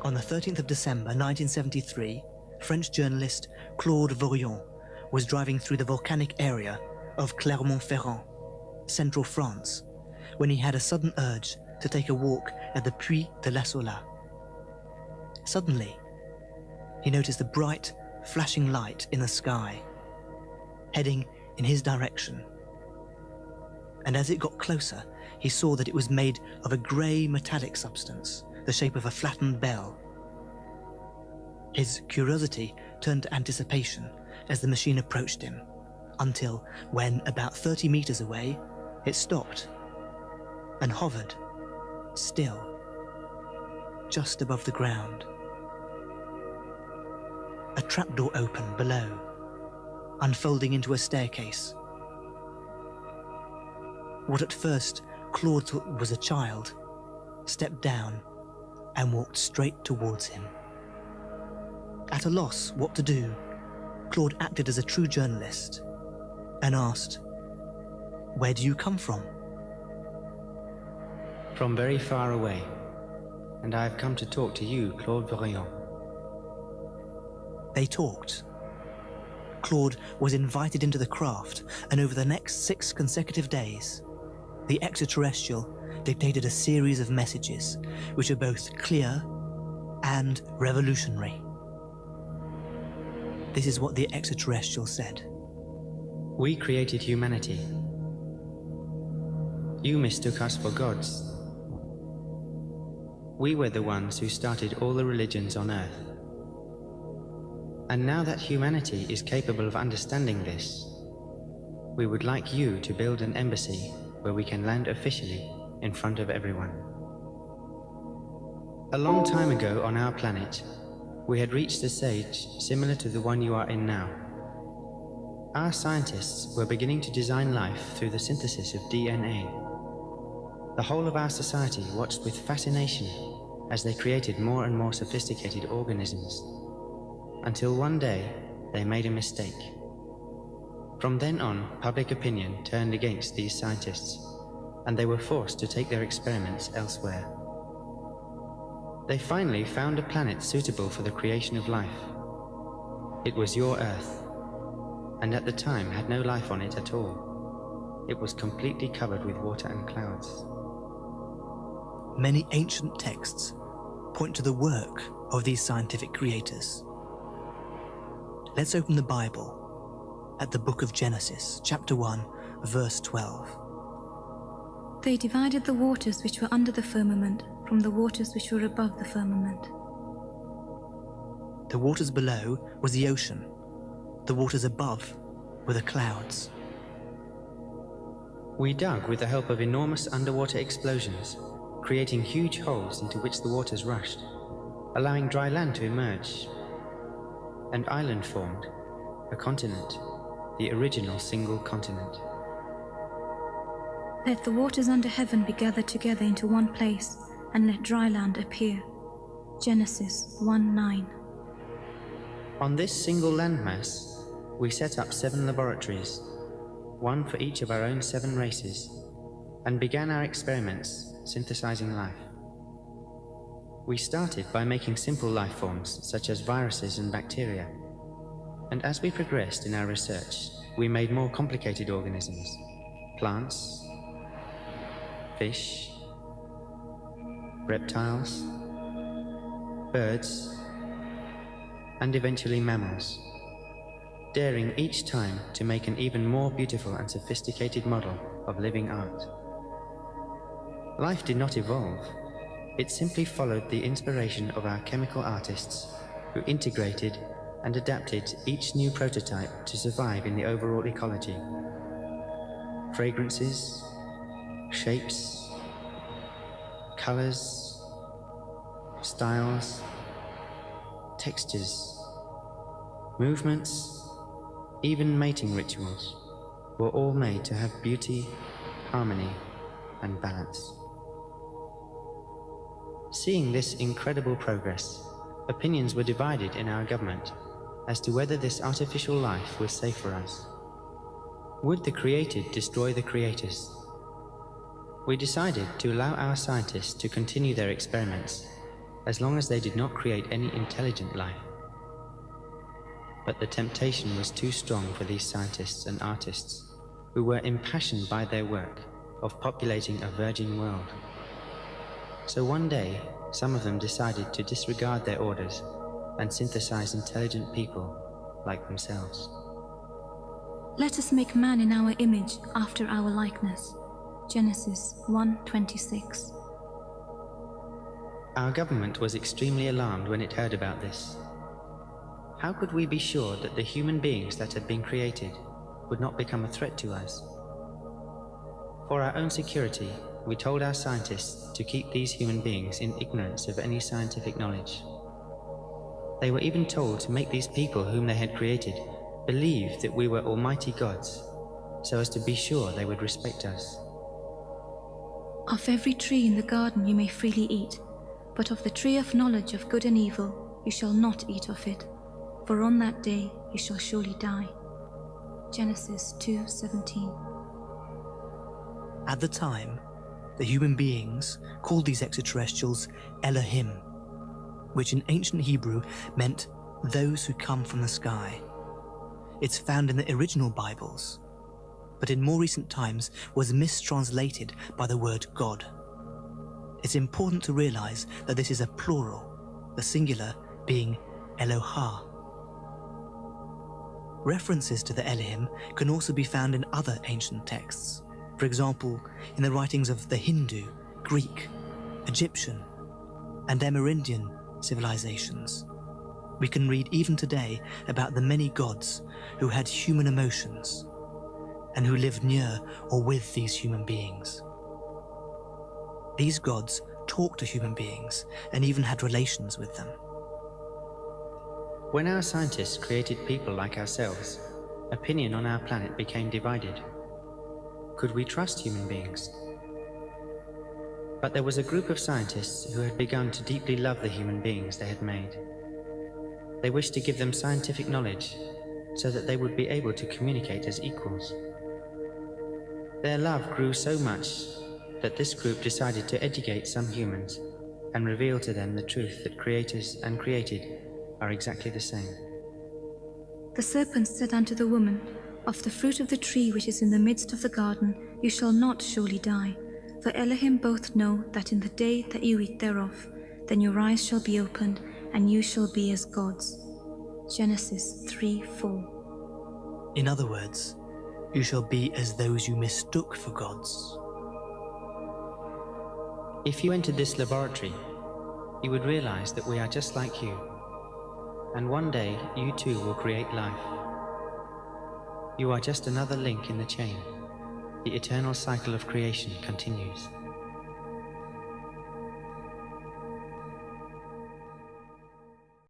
On the 13th of December 1973, French journalist Claude Vorilhon was driving through the volcanic area of Clermont-Ferrand, central France, when he had a sudden urge to take a walk at the Puy de la Sola. Suddenly, he noticed a bright, flashing light in the sky, heading in his direction. And as it got closer, he saw that it was made of a grey metallic substance, the shape of a flattened bell. His curiosity turned to anticipation as the machine approached him, until, when about 30 meters away, it stopped and hovered, still, just above the ground. A trapdoor opened below, unfolding into a staircase. What at first Claude thought was a child stepped down and walked straight towards him. At a loss what to do, Claude acted as a true journalist and asked, "Where do you come from?" From very far away, and I have come to talk to you, Claude Vorilhon. They talked. Claude was invited into the craft, and over the next 6 consecutive days, the extraterrestrial dictated a series of messages which are both clear and revolutionary. This is what the extraterrestrial said. We created humanity. You mistook us for gods. We were the ones who started all the religions on Earth. And now that humanity is capable of understanding this, we would like you to build an embassy where we can land officially in front of everyone. A long time ago on our planet, we had reached a stage similar to the one you are in now. Our scientists were beginning to design life through the synthesis of DNA. The whole of our society watched with fascination as they created more and more sophisticated organisms, until one day they made a mistake. From then on, public opinion turned against these scientists, and they were forced to take their experiments elsewhere. They finally found a planet suitable for the creation of life. It was your Earth, and at the time had no life on it at all. It was completely covered with water and clouds. Many ancient texts point to the work of these scientific creators. Let's open the Bible at the book of Genesis, chapter 1, verse 12. They divided the waters which were under the firmament from the waters which were above the firmament. The waters below was the ocean. The waters above were the clouds. We dug with the help of enormous underwater explosions, creating huge holes into which the waters rushed, allowing dry land to emerge. An island formed, a continent, the original single continent. Let the waters under heaven be gathered together into one place, and let dry land appear. Genesis 1:9. On this single landmass, we set up 7 laboratories, one for each of our own 7 races, and began our experiments synthesizing life. We started by making simple life forms such as viruses and bacteria, and as we progressed in our research, we made more complicated organisms, plants, fish, reptiles, birds, and eventually mammals, daring each time to make an even more beautiful and sophisticated model of living art. Life did not evolve. It simply followed the inspiration of our chemical artists, who integrated and adapted each new prototype to survive in the overall ecology. Fragrances, shapes, colors, styles, textures, movements, even mating rituals were all made to have beauty, harmony, and balance. Seeing this incredible progress, opinions were divided in our government as to whether this artificial life was safe for us. Would the created destroy the creators? We decided to allow our scientists to continue their experiments as long as they did not create any intelligent life. But the temptation was too strong for these scientists and artists, who were impassioned by their work of populating a virgin world. So one day, some of them decided to disregard their orders and synthesize intelligent people like themselves. Let us make man in our image, after our likeness. Genesis 1:26. Our government was extremely alarmed when it heard about this. How could we be sure that the human beings that had been created would not become a threat to us? For our own security, we told our scientists to keep these human beings in ignorance of any scientific knowledge. They were even told to make these people whom they had created believe that we were almighty gods, so as to be sure they would respect us. Of every tree in the garden you may freely eat, but of the tree of knowledge of good and evil you shall not eat of it, for on that day you shall surely die. Genesis 2:17. At the time, the human beings called these extraterrestrials Elohim, which in ancient Hebrew meant those who come from the sky. It's found in the original Bibles, but in more recent times was mistranslated by the word God. It's important to realize that this is a plural, the singular being Elohah. References to the Elohim can also be found in other ancient texts, for example, in the writings of the Hindu, Greek, Egyptian, and Amerindian civilizations. We can read even today about the many gods who had human emotions and who lived near or with these human beings. These gods talked to human beings and even had relations with them. When our scientists created people like ourselves, opinion on our planet became divided. Could we trust human beings? But there was a group of scientists who had begun to deeply love the human beings they had made. They wished to give them scientific knowledge so that they would be able to communicate as equals. Their love grew so much that this group decided to educate some humans and reveal to them the truth that creators and created are exactly the same. The serpent said unto the woman, Of the fruit of the tree which is in the midst of the garden you shall not surely die, for Elohim both know that in the day that you eat thereof, then your eyes shall be opened, and you shall be as gods. Genesis 3:4. In other words, you shall be as those you mistook for gods. If you entered this laboratory, you would realize that we are just like you, and one day you too will create life. You are just another link in the chain. The eternal cycle of creation continues.